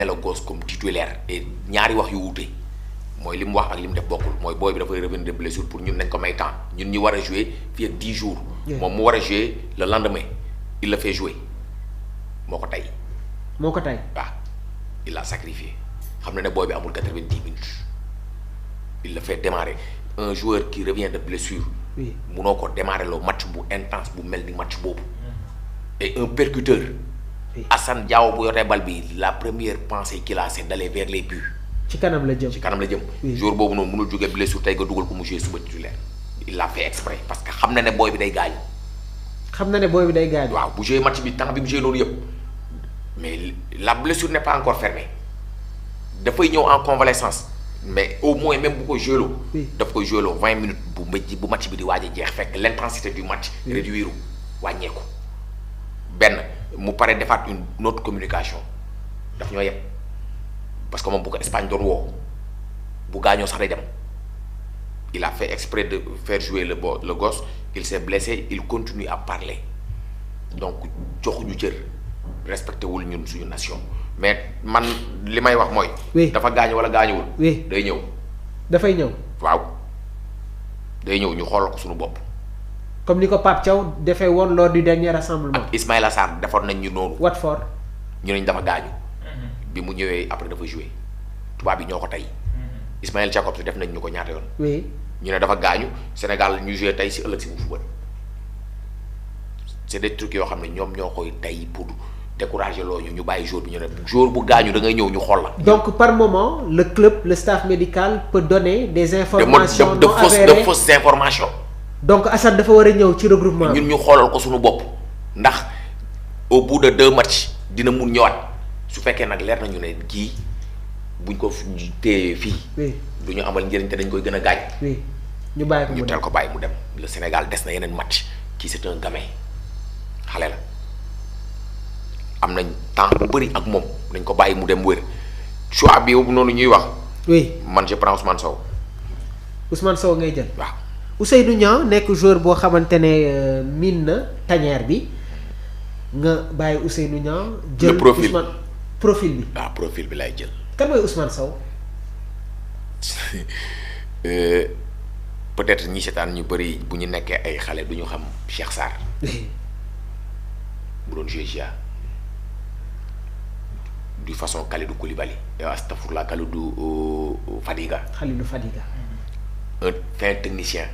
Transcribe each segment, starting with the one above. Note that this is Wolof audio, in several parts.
le gosse comme titulaire et ñaari wax yu wuute mooy li mu wax ak li mu def bokkul mooy booy bi dafay revenir de blessure pour ñun nañ ko may temps ñun ñu war a jouer fii ak 10 jours. moom mu war a jouer le lendemain il le fait jouer moo ko tey. moo ko tey waaw il l'a sacrifié xam na ne booy bi amul 90 minutes il le fait démarrer un joueur qui revient de blessure. oui munoo ko démarrer loo match bu intense bu mel ni match boobu. et un percuteur. oui Assane Diao bu yotee bal bi la première pensée qu'il a c'est d'aller vers les buts. ci kanam la jëm ci kanam la jëm. oui jour boobu noonu mënul jógee blessure tey nga dugal ko mu jouer suba titulaire. il l'a fait exprès parce que xam na ne booy bi day gaañu. xam na ne booy bi day gaañu. waaw bu jouer match bi temps bi mu jouer noonu yëpp mais la blessure n'est pas encore fermée dafay ñëw en convalescence mais au moins même bu ko joué loo. oui daf koy joué loo 20 minutes bu match bi di waaj a jeex fekk l'intensité du match. réduire wàññeeku. benn mu pare defaat une autre communication daf ñoo yem parce que moom bu ko Espagne doon woo bu gaañoo sax day dem il a fait exprès de faire jouer le gosse il s'est blessé il continue à parler donc joxuñu cër respecté wul ñun suñu nation mais man li may wax mooy. oui dafa gaañu wala gaañuwul. oui day ñëw. dafay ñëw. waaw day ñëw ñu xoolal ko suñu bopp. comme ni ko Pape Thiaw defee woon lors du dernier rassemblement. ak Ismaïla Sarr defoon nañ ñu noonu. Watford. ñu ne dafa gaañu. bi mu ñëwee après dafa joué tubaab bi ñoo ko tey. Ismaël Jacobs def nañ ñu ko ñaata yoon. oui ñu ne dafa gaañu Sénégal ñu joué tey si ëllëg si mu football c'est des trucs yoo xam ne ñoom ñoo koy tey pour décourager loo ñu bàyyi jour bi ñu ne jour bu gaañu da ngay ñëw ñu xool la. donc par moment le club le staff médical peut donner des informations non avérées de fausses informations. donc Assane dafa war a ñëw ci regroupement ñun ñu xoolal ko suñu bopp ndax au bout de 2 matchs dina mun ñëwaat su fekkee nag leer nañu ne kii buñ ko téye fii. oui du ñu amal njëriñ te dañ koy gën a gaañ. oui ñu bàyyi ko mu ñu dem teel ko bàyyi mu dem le Sénégal des na yeneen match kii c'est un gamin xale la am nañ temps bu bëri ak moom nañ ko bàyyi mu dem wër choix bi yow noonu ñuy wax. oui man je prends Ousmane Sow. Ousmane Sow ngay jël. waaw Ousseynou Niang nekk joueur boo xamante ne miin na tanière bi nga bàyyi Ousseynou Niang. jël profil Ousmane profil bi. waaw profil bi lay jël. kan mooy Ousmane Sow. peut-être ñi seetaan ñu bëri bu ñu nekkee ay xale du ñu xam Cheikh Sarr bu doon joué GIA du façon Kalidou Koulibaly astafurlah Kalidou Fadiga. Khalilou Fadiga. un fin technicien.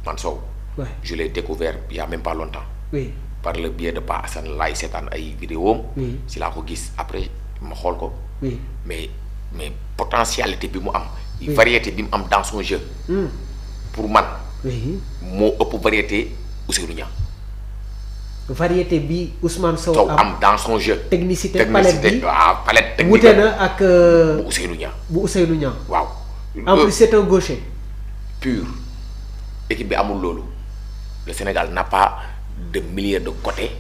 man Sow. Ouais. Je l'ai découvert il y a même pas longtemps. oui par le biais de Pa Assane laay seetaan ay vidéo am. oui si laa ko gis après ma xool ko. oui. mais potentialité bi mu am. Oui. variété bi mu am dans son jeu. pour man oui moo ëpp variété Ousseynou Niang. variété bi Ousmane Sow Sow am dans son jeu. technicité palette bi waaw palette technique wute na ak bu Ousseynou Niang bu Ousseynou Niang. waaw. en plus c'est un gaucher. pur équipe bi amul loolu le Sénégal n'a pas de milieu de côté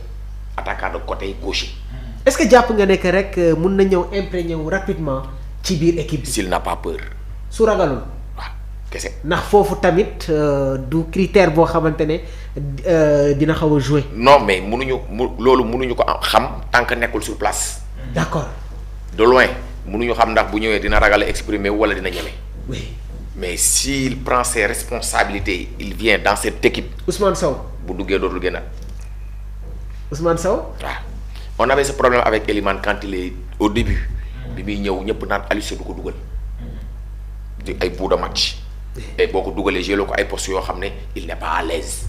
attaquant de côté gaucher. est-ce que jàpp nga ne que rek mun na ñëw imprégné wu rapidement ci biir équipe bi. s'il n'a pas peur. su ragalul. waaw kese. ndax foofu tamit du critère boo xamante ne dina xaw a jouer. non mais loolu mënuñu ko xam tant que nekkul sur place. d'accord. de loin mënuñu xam ndax bu ñëwee dina ragal exprimer wala dina ñeme. oui mais s'il prend ses responsabilités il vient dans cette équipe. Ousmane Sow. bu duggee dootul génnaat. Ousmane Sow. waaw on avait ce problème avec Elimane quand il est au début. bi muy ñëw ñëpp naan Aliou Cissé du ko dugal. di ay bout de match. et boo ko dugalee jëloo ko ay postes yoo xam ne il n'est pas à l'aise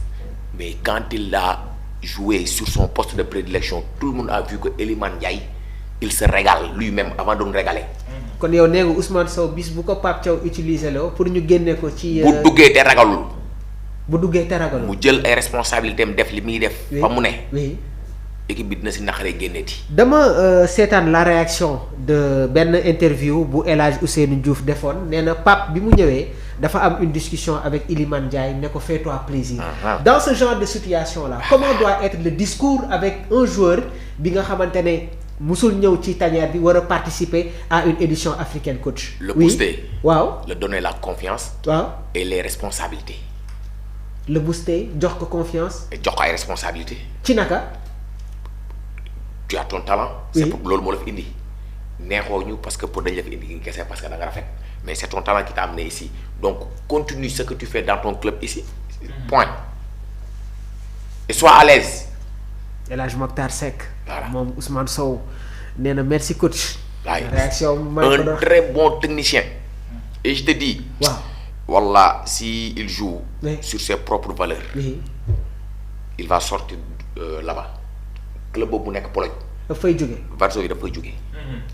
mais quand il a joué sur son poste de prédilection tout le monde a vu que Elimane Ndiaye il se régale lui-même avant de nous régaler. kon yow nee nga Ousmane Sow bis bu ko Pape Thiaw utilisé la pour ñu génne ko ci. bu duggee te ragalul. bu duggee te ragalul. mu jël ay responsabilités am def li muy def. fa mu ne. oui. équipe bi dina si naqaree génneeti. dama seetaan la réaction de benn interview bu El Hadj Ousseynou Diouf defoon nee na Pape bi mu ñëwee dafa am une discussion avec Iliman Ndiaye ne ko fais-toi plaisir. Dans ce genre de situation là comment doit être le discours avec un joueur bi nga xamante ne musul ñëw ci tanière bi war a participer à une édition africaine coach. le booster. waaw le donner la confiance. waaw et les responsabilités. le booster jox ko confiance. et jox ko ay responsabilités. ci naka. tu as ton talent. Oui. c'est pour loolu moo la fi indi neexoo ñu parce que pour dañ la fi indi kese parce que da nga rafet mais c'est ton talent qui t'a amené ici donc continue ce que tu fais dans ton club ici point et sois à l'aise. El Hadj Mokhtar Seck. Voilà moom Ousmane Sow nee na merci coach. waaye réaction un très bon technicien. et je te dis. waaw wallah si il joue. Oui. sur ses propres valeurs. oui. il va sortir là-bas club boobu bu nekk Pologne. dafay jóge. Varsovie dafay jóge.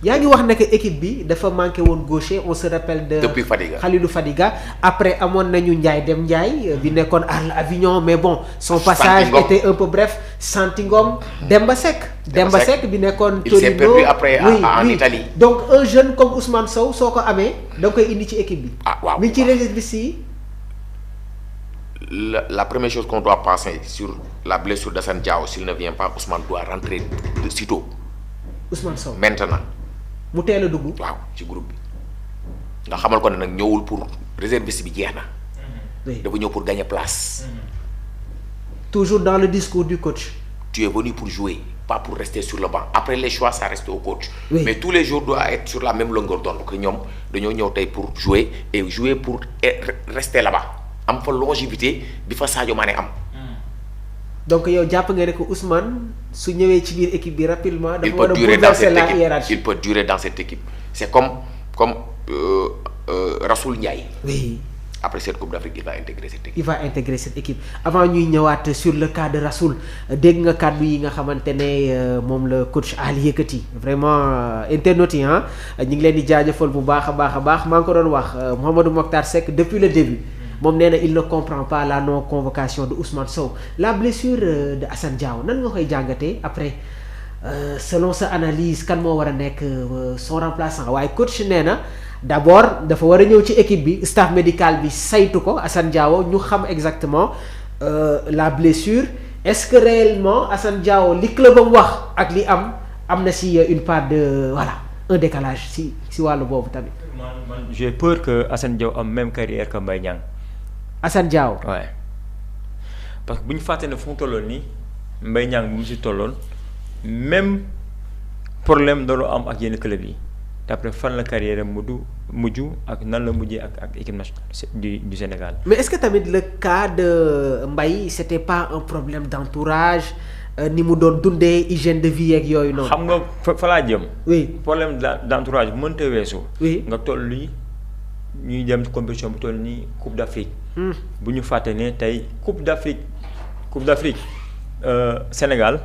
yaa ngi wax ne que équipe bi dafa manqué woon gaucher on se rappelle de. depuis Fadiga Khalilou Fadiga après amoon nañu Ndiaye Dem Ndiaye bi nekkoon Arles Avignon mais bon son passage était un peu bref. Santingom Demba Seck. Demba Seck bi nekkoon Torino il s'est perdu après en Italie. donc un jeune comme Ousmane Sow soo ko amee da nga koy indi ci équipe bi. ah waaw mi ci réservistes yi. la première chose qu'on doit penser sur la blessure d'Assane Diao s'il ne vient pas Ousmane doit rentrer de sitôt. Ousmane Sow maintenant. mu teel a dugg. waaw ci groupe bi nga xamal ko ne nag ñëwul pour réserviste bi jeex na. dafa ñëw pour gagner place. toujours dans le discours du coach. tu es venu pour jouer pas pour rester sur le banc après les choix ça reste au coach. Oui. mais tous les jours doivent être sur la même longueur d'onde que ñoom dañoo ñëw tey pour jouer et jouer pour rester là-bas am fa longévité bi fa Sadio Mané am. donc yow jàpp nga ne que Ousmane su ñëwee ci biir équipe bi rapidement. il dafa war peut a durer dans bouleverser cette la équipe hiérarchie. il peut durer dans cette équipe c'est comme Rassoul Ndiaye. oui. après cette Coupe d'Afrique il va intégrer cette équipe. il va intégrer cette équipe avant ñuy ñëwaat sur le cas de Rassoul dégg nga kàddu yi nga xamante ne moom la coach Ali yëkkati vraiment internautes yi ñu ngi leen di jaajëfal bu baax a baax a baax maa ngi ko doon wax Mouhamadou Mokhtar Seck depuis le début moom nee na il ne comprend pas la non convocation de Ousmane Sow la blessure de Assane Diao nan nga koy jàngatee après selon sa analyse kan moo war a nekk son remplaçant waaye coach nee na. d'abord dafa war a ñëw ci équipe bi staff médical bi saytu ko Assane Diao ñu xam exactement la blessure est-ce que réellement Assane Diao li club am wax ak li am na si une part de voilà un décalage si wàllu boobu tamit. man j'ai peur que Assane Diao am même carrière que Mbaye Niang. Assane Diao. waaye parce que bu ñu fàtte ne fu mu tolloon nii Mbaye Niang bu mu si tolloon même problème doon am ak yenn club yi. d'après fan la carrière mujj ak nan la mujjee ak équipe nationale du Sénégal. mais est-ce que tamit le cas de Mbaye c'était pas un problème d'entourage ni mu doon dundee hygiène de vie ak yooyu noonu. xam nga fa laa jëm. oui problème d'entourage mënta weesu. oui nga toll nii ñuy dem ci compétition bu toll nii Coupe d'Afrique. bu ñu fàtte ne tey Coupe d'Afrique Sénégal.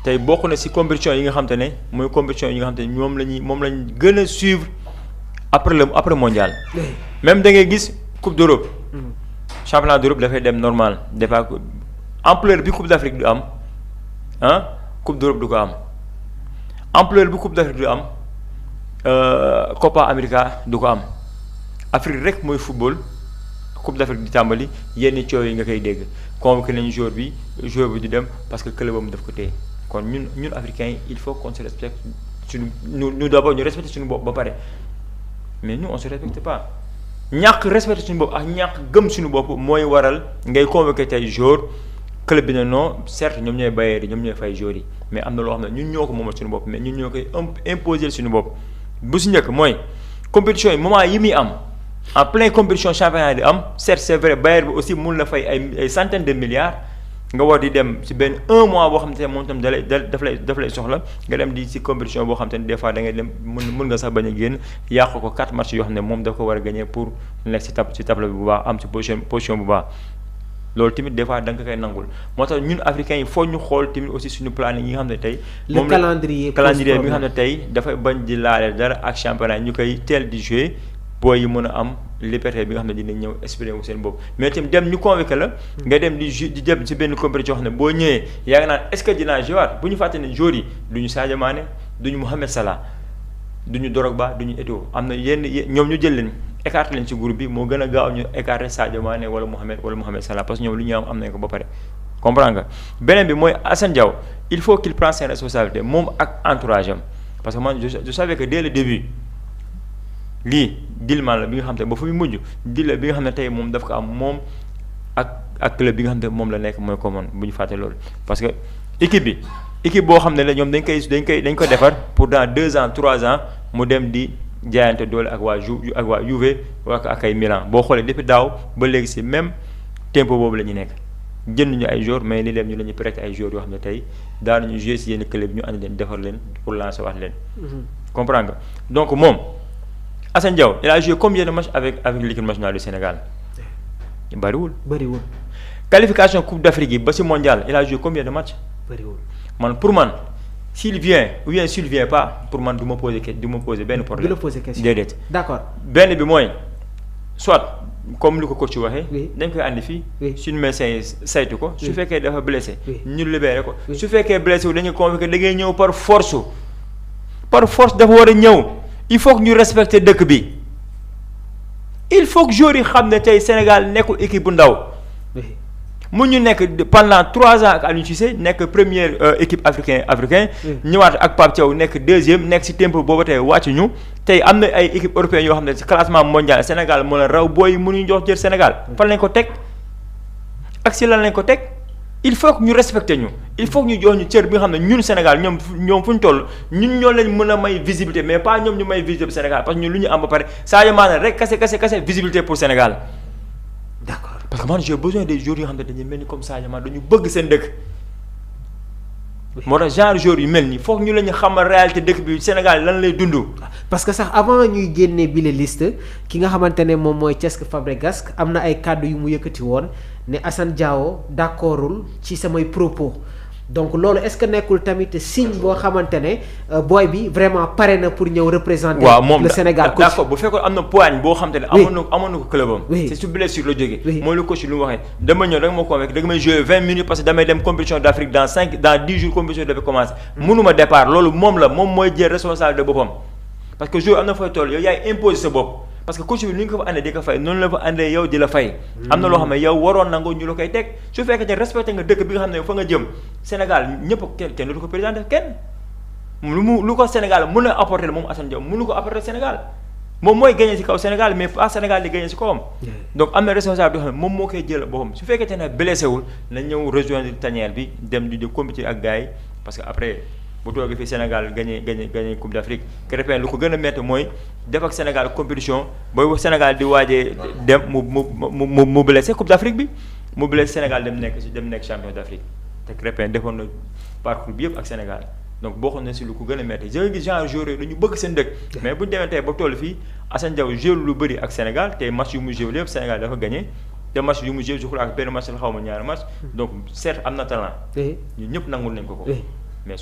tey bokk na ci compétition yi nga xam te ne mooy compétition yi nga xam te ne moom lañ gën a suivre après mondial. même da ngay gis Coupe d'Europe. championnat d'Europe dafay dem normal dafa ampleur bi Coupe d'Afrique du am Coupe d'Europe du ko am ampleur bi Coupe d'Afrique du am Copa América du ko am Afrique rek mooy football Coupe d'Afrique di tàmbali yenn coow yi nga koy dégg convoqué nañu joueur bi di dem parce que clubam daf ko téye. kon ñun africains yi il faut qu'on se respecte ñu d'abord ñu respecter suñu bopp ba pare mais nous on se respecte pas ñàkk respecter suñu bopp ak ñàkk gëm suñu bopp mooy waral ngay convoquer tey jour club bi ne non certes ñoom ñooy bailleurs yi ñoom ñooy fay joueurs yi mais am na loo xam ne ñun ñoo ko moomal suñu bopp mais ñun ñoo koy imposer suñu bopp bu si njëkk mooy compétition yi moment yi muy am en plein compétition championnat di am certes c'est vrai bailleur bi aussi mun la fay ay centaines de milliards nga war di dem ci benn un mois boo xam te ne moom tam daf lay soxla nga dem di ci compétition boo xam te ne des fois da ngay dem mun nga sax bañ a génn yàq ko 4 matchs yoo xam ne moom daf ko war a gagner pour nekk ci table bi bu baax am ci position bu baax loolu tamit des fois da nga koy nangul moo tax ñun africains yi foog ñu xool tamit aussi suñu planning yi nga xam ne tey. le calendrier bi nga xam ne tey dafay bañ di laale dara ak championnat ñu koy teel di jouer booy yi mën a am liberté bi nga xam ne dinañ ñëw exprimer wu seen bopp mais tamit dem ñu convoqué la nga dem di dem ci benn compétition xam ne boo ñëwee yaa ngi naan est-ce que dinaa jouer bu ñu fàtte ne joueurs yi du ñu Sadio Mané du ñu Mohamed Salah du ñu Drogba du ñu Eto'o am na yenn ñoom ñu jël leen écarté leen ci groupe bi moo gën a gaaw ñu écarté Sadio Mané wala Mohamed Salah parce que ñoom lu ñu am nañ ko ba pare comprends nga beneen bi mooy Assane Diao il faut qu'il prenne ses responsabilités moom ak entourage am parce que man je savais que dès le début lii dilman la bi nga xam te ba fu muy mujj dil la bi nga xam ne tey moom daf ko am moom ak club bi nga xam ne moom la nekk mooy commune bu ñu fàtte loolu parce que équipe boo xam ne la ñoom dañ ko defar pour dans 2 ans 3 ans mu dem di jaayante doole ak waa Juve ak ay Milan boo xoolee depuis daaw ba léegi si même tempo boobu la ñu nekk jënd ñu ay joueurs mais li leen ñu la ñu prêté ay joueurs yoo xam ne tey daanuñu jouer si yenn club ñu andi leen defar leen pour lancer wax leen. comprends nga donc moom Assane Diao il a joué combien de matchs avec l'équipe nationale du Sénégal bariwul. qualification Coupe d'Afrique yi ba si mondial il a joué combien de matchs. bariwul man pour man s'il vient ou bien s'il vient pas pour man du ma poser benn problème. du la poser question déedéet. d'accord benn bi mooy soit comme li ko coach waxee. oui dañ koy andi fii. oui suñu médecin saytu ko. su fekkee dafa blessé. oui ñu libéré ko. oui su fekkee blessé wu dañuy convoqué da ngay ñëw par force dafa war a ñëw il faut que ñu respecter dëkk bi il faut que joueurs yi xam ne tey Sénégal nekkul équipe bu ndaw. oui mu ñu nekk pendant 3 ans ak Aliou Cissé nekk première équipe africain ñëwaat ak Pape Thiaw nekk deuxième nekk ci tempo boobu tey wàcc ñu tey am na ay équipe européenne yoo xam ne ci classement mondial Sénégal moo leen raw booy mënuñu jox jël Sénégal fan lañ ko teg ak ci lan lañ ko teg il faut que ñu respecter ñu il faut que ñu jox ñu cër bi nga xam ne ñun Sénégal ñoom fu ñu toll ñun ñoo leen mën a may visibilité mais pas ñoom ñu may visibilité pour Sénégal parce que ñun lu ñu am ba pare Sadio Mané rek kase visibilité pour Sénégal. d'accord parce que man j'ai besoin des joueurs yoo xam ne dañuy mel ni comme Sadio Mané dañu bëgg seen dëkk. moo tax genre joueurs yu mel nii foog ñu la ñu xamal réalité dëkk bi Sénégal lan lay dund. parce que sax avant ñuy génne bile liste ki nga xamante ne moom mooy Cesc Fabregas am na ay kàddu yu mu yëkkati woon ne Assane Diao d'accordul ci samay propos donc loolu est-ce que nekkul tamit signe boo xamante ne booy bi vraiment pare na pour ñëw représenter. le Sénégal waaw moom d'accord bu fekkoon am na poigne boo xamante ne. amoon na ko clubam. oui c'est sur blessure la jógee. oui mooy lu coach lu mu waxee dama ñëw rek ma convaincre da nga may jouer 20 minutes parce que damay dem compétition d'Afrique dans 10 jours compétition dafay commencer. mënuma départ loolu moom mooy jël responsable de boppam parce que joueur am na fay toll yow yaay imposer sa bopp. parce que coach bi ni nga ko fa andee di ko fay noonu la fa andee yow di la fay. am na loo xam ne yow waroon na nga ñu la koy teg su fekkee ne respecté nga dëkk bi nga xam ne fa nga jëm Sénégal ñëpp kenn du ko présenté kenn lu ko Sénégal mën a apporter moom Assane Diao mënu ko apporter Sénégal moom mooy gagné ci kaw Sénégal mais pas Sénégal di gagné ci kawam. donc am na responsable yoo xam ne moom moo koy jël boppam su fekkee ne blessé wul na ñëw rejoindre tanière bi dem di compétir ak gars yi parce que après. bu toogee fii Sénégal gagné Coupe d'Afrique Krépin lu ko gën a métti mooy def ak Sénégal compétition booy wax Sénégal di waajee dem mu blessé Coupe d'Afrique bi mu blessé Sénégal dem nekk champion d'Afrique te Krépin defoon na parcours bi yëpp ak Sénégal donc boo xam ne si lu ko gën a métti je gis genre joueur yi dañu bëgg seen dëkk mais bu ñu demee tey ba toll fii Assane Diao joué lu bëri ak Sénégal te match yu mu joué yëpp Sénégal dafa gagné te match yu mu joué je crois ak benn match la xaw ma ñaari match donc certes am na talent ñun ñëpp nangul nañ ko.